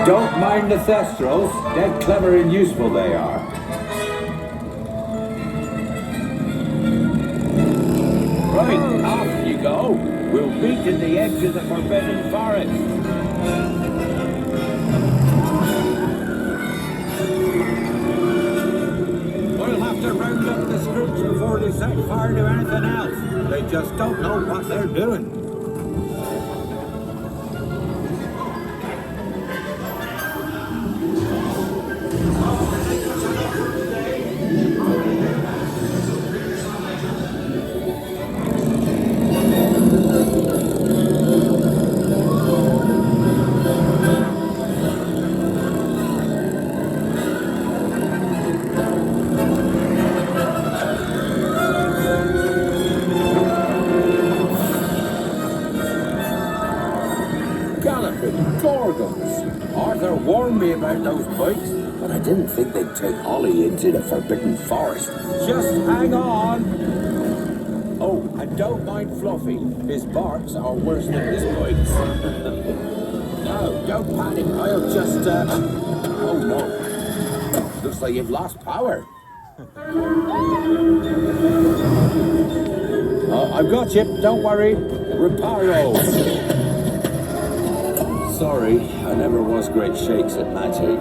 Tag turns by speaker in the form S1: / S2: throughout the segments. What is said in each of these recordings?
S1: Don't mind the thestrals. Dead clever and useful they are. Right, off you go. We'll meet in the edge of the Forbidden Forest. We'll have to round up the Scrooge before they set fire to anything else. They just don't know what they're doing. Arthur warned me about those bikes, but I didn't think they'd take Ollie into the Forbidden Forest. Just hang on. Oh, and don't mind Fluffy. His barks are worse than his bites. No, don't panic. I'll just, oh no. Looks like you've lost power. I've got you. Don't worry. Reparo. Sorry, I never was great shakes at magic.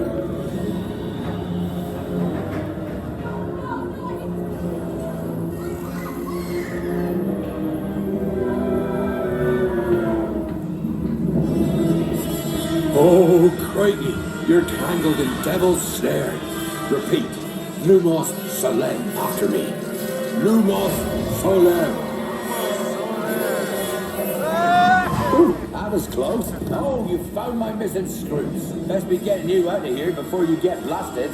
S1: Oh, crikey, you're tangled in devil's snare. Repeat, Lumos Solem after me. Lumos Solem. That was close. Oh, you found my missing screws. Best be getting you out of here before you get blasted.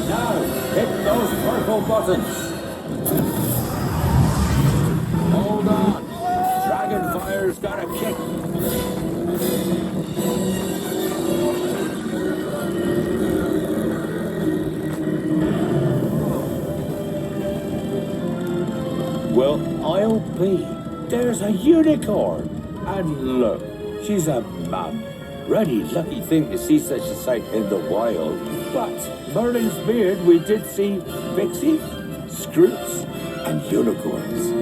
S1: Now, hit those purple buttons. Hold on. Dragonfire's got a kick. Well, I'll be. There's a unicorn. And look, she's a mum. Really lucky thing to see such a sight in the wild. But Merlin's beard, we did see pixies, scroots, and unicorns.